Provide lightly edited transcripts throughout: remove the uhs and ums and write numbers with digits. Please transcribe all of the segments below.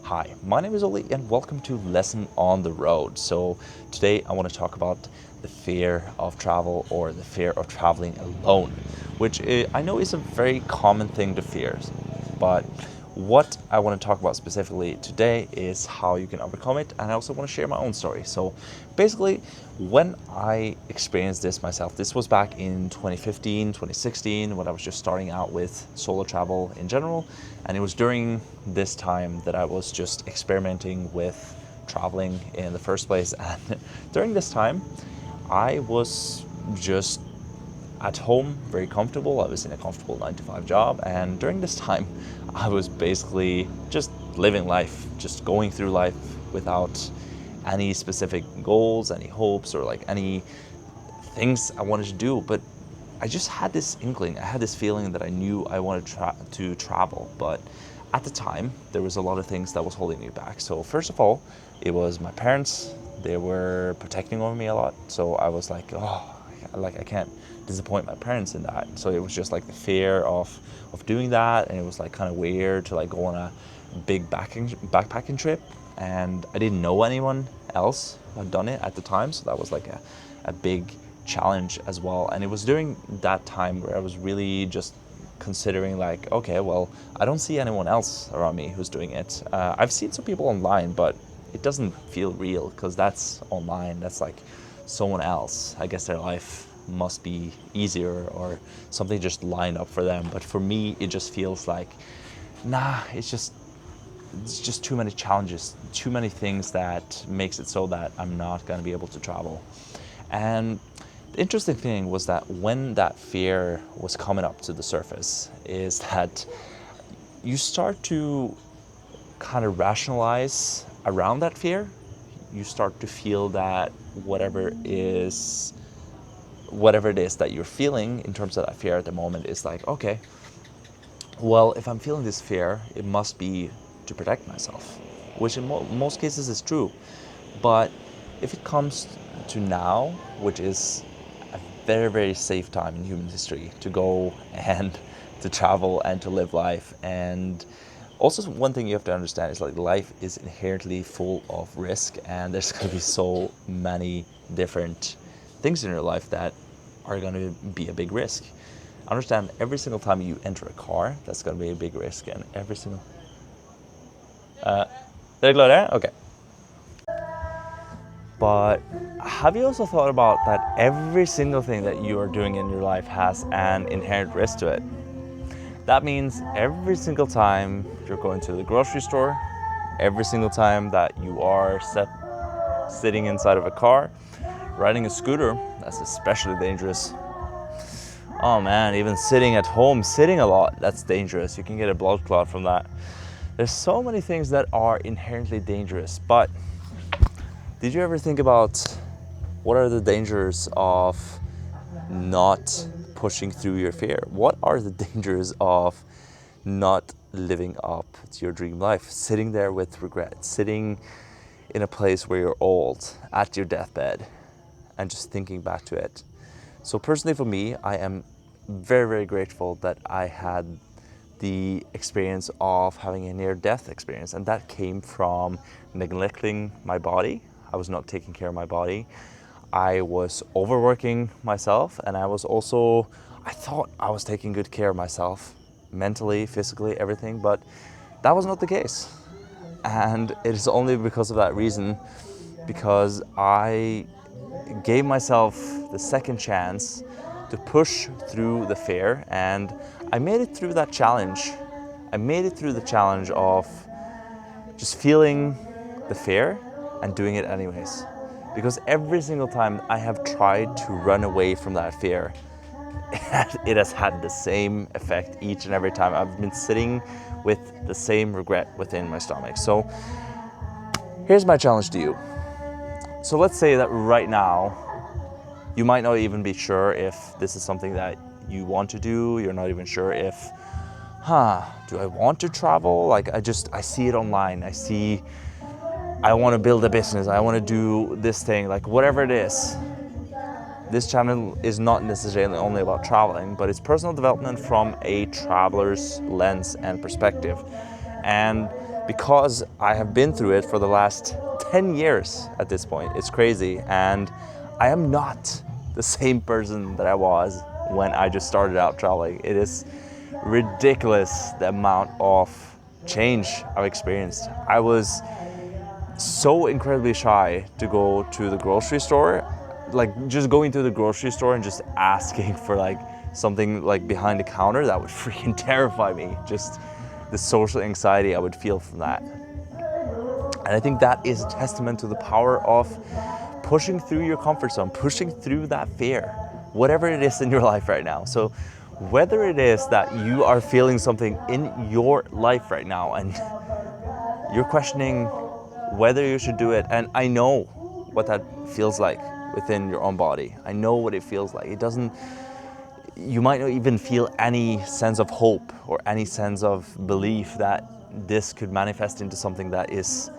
Hi, my name is Oli and welcome to Lesson on the Road. So today I want to talk about the fear of travel or the fear of traveling alone, which I know is a very common thing to fear. But what I want to talk about specifically today is how you can overcome it, and I also want to share my own story. So basically, when I experienced this myself, this was back in 2015, 2016, when I was just starting out with solo travel in general. And it was during this time that I was just experimenting with traveling in the first place. And during this time, I was just at home, very comfortable. I was in a comfortable 9 to 5 job. And during this time, I was basically just living life, just going through life without any specific goals, any hopes, or like any things I wanted to do. But I just had this inkling, I had this feeling that I knew I wanted to travel. But at the time, there was a lot of things that was holding me back. So first of all, it was my parents. They were protecting over me a lot. So I was like, I can't disappoint my parents in that. So it was just like the fear of doing that, and it was like kind of weird to like go on a big backpacking trip, and I didn't know anyone else who had done it at the time, so that was like a big challenge as well. And it was during that time where I was really just considering like, okay, well, I don't see anyone else around me who's doing it. I've seen some people online, but it doesn't feel real because that's online. That's like someone else. I guess their life must be easier or something just lined up for them. But for me, it just feels like, nah, it's just too many challenges, too many things that makes it so that I'm not going to be able to travel. And the interesting thing was that when that fear was coming up to the surface is that you start to kind of rationalize around that fear. You start to feel that whatever it is that you're feeling in terms of that fear at the moment is like, okay, well, if I'm feeling this fear, it must be to protect myself, which in most cases is true. But if it comes to now, which is a very, very safe time in human history to go and to travel and to live life. And also one thing you have to understand is like life is inherently full of risk, and there's going to be so many different things in your life that are going to be a big risk. Understand, every single time you enter a car, that's going to be a big risk, and every single... Did I go there? Okay. But have you also thought about that every single thing that you are doing in your life has an inherent risk to it? That means every single time you're going to the grocery store, every single time that you are sitting inside of a car, riding a scooter, that's especially dangerous. Oh man, even sitting at home, sitting a lot, that's dangerous. You can get a blood clot from that. There's so many things that are inherently dangerous, but did you ever think about what are the dangers of not pushing through your fear? What are the dangers of not living up to your dream life? Sitting there with regret, sitting in a place where you're old, at your deathbed, and just thinking back to it. So personally for me, I am very, very grateful that I had the experience of having a near-death experience, and that came from neglecting my body. I was not taking care of my body. I was overworking myself, and I thought I was taking good care of myself, mentally, physically, everything, but that was not the case. And it is only because of that reason, because I gave myself the second chance to push through the fear, and I made it through that challenge. I made it through the challenge of just feeling the fear and doing it anyways. Because every single time I have tried to run away from that fear, it has had the same effect each and every time. I've been sitting with the same regret within my stomach. So here's my challenge to you. So let's say that right now, you might not even be sure if this is something that you want to do. You're not even sure if, do I want to travel? Like I see it online. I want to build a business. I want to do this thing, like whatever it is. This channel is not necessarily only about traveling, but it's personal development from a traveler's lens and perspective. And because I have been through it for the last 10 years at this point. It's crazy, and I am not the same person that I was when I just started out traveling. It is ridiculous the amount of change I've experienced. I was so incredibly shy to go to the grocery store, like just going to the grocery store and just asking for like something like behind the counter. That would freaking terrify me. Just the social anxiety I would feel from that. And I think that is a testament to the power of pushing through your comfort zone, pushing through that fear, whatever it is in your life right now. So whether it is that you are feeling something in your life right now and you're questioning whether you should do it, and I know what that feels like within your own body. I know what it feels like. It doesn't, you might not even feel any sense of hope or any sense of belief that this could manifest into something that is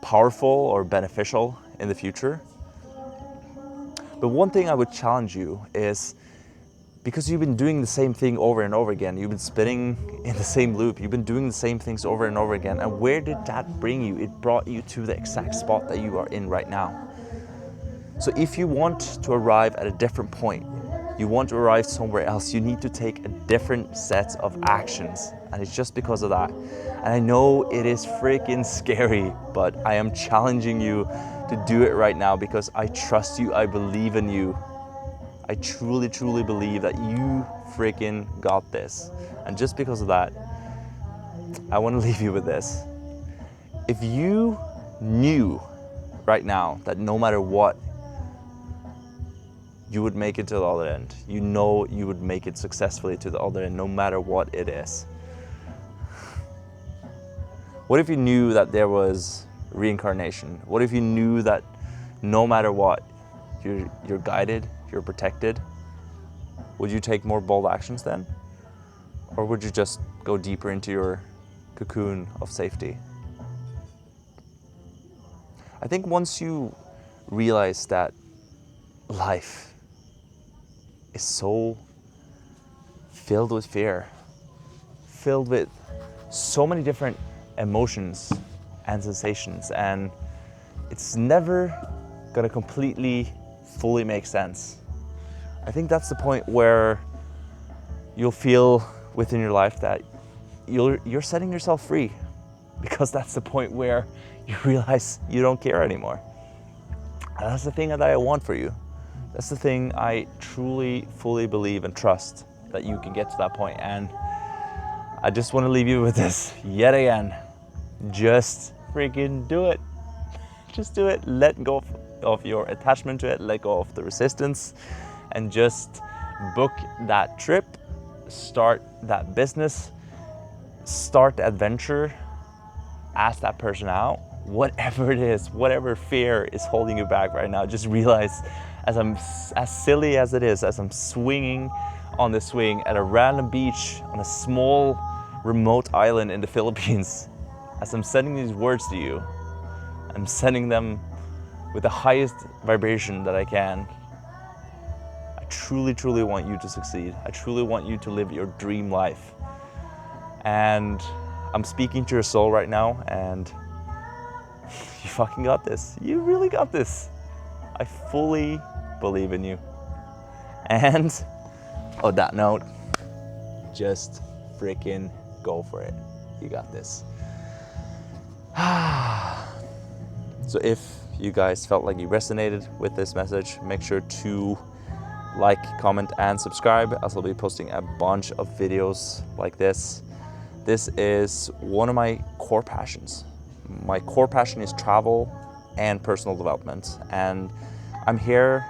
powerful or beneficial in the future. But one thing I would challenge you is, because you've been doing the same thing over and over again, you've been spinning in the same loop, you've been doing the same things over and over again, and where did that bring you? It brought you to the exact spot that you are in right now. So if you want to arrive at a different point, you want to arrive somewhere else, you need to take a different set of actions. And it's just because of that. And I know it is freaking scary, but I am challenging you to do it right now because I trust you, I believe in you. I truly, truly believe that you freaking got this. And just because of that, I want to leave you with this. If you knew right now that no matter what, you would make it to the other end, you know you would make it successfully to the other end, no matter what it is. What if you knew that there was reincarnation? What if you knew that no matter what, you're guided, you're protected? Would you take more bold actions then? Or would you just go deeper into your cocoon of safety? I think once you realize that life is so filled with fear, filled with so many different emotions and sensations, and it's never gonna completely fully make sense. I think that's the point where you'll feel within your life that you're setting yourself free, because that's the point where you realize you don't care anymore. And that's the thing that I want for you. That's the thing I truly, fully believe and trust, that you can get to that point. And I just want to leave you with this yet again. Just freaking do it. Just do it. Let go of your attachment to it. Let go of the resistance. And just book that trip. Start that business. Start the adventure. Ask that person out. Whatever it is, whatever fear is holding you back right now, just realize, as silly as it is, as I'm swinging on the swing at a random beach on a small remote island in the Philippines, as I'm sending these words to you, I'm sending them with the highest vibration that I can. I truly, truly want you to succeed. I truly want you to live your dream life. And I'm speaking to your soul right now, and you fucking got this. You really got this. I fully believe in you. And on that note, just freaking go for it. You got this. So if you guys felt like you resonated with this message, make sure to like, comment, and subscribe, as I'll be posting a bunch of videos like this. This is one of my core passions. My core passion is travel and personal development, and I'm here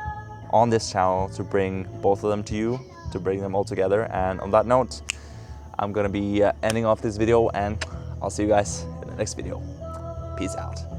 on this channel to bring both of them to you, to bring them all together. And on that note, I'm gonna be ending off this video, and I'll see you guys in the next video. Peace out.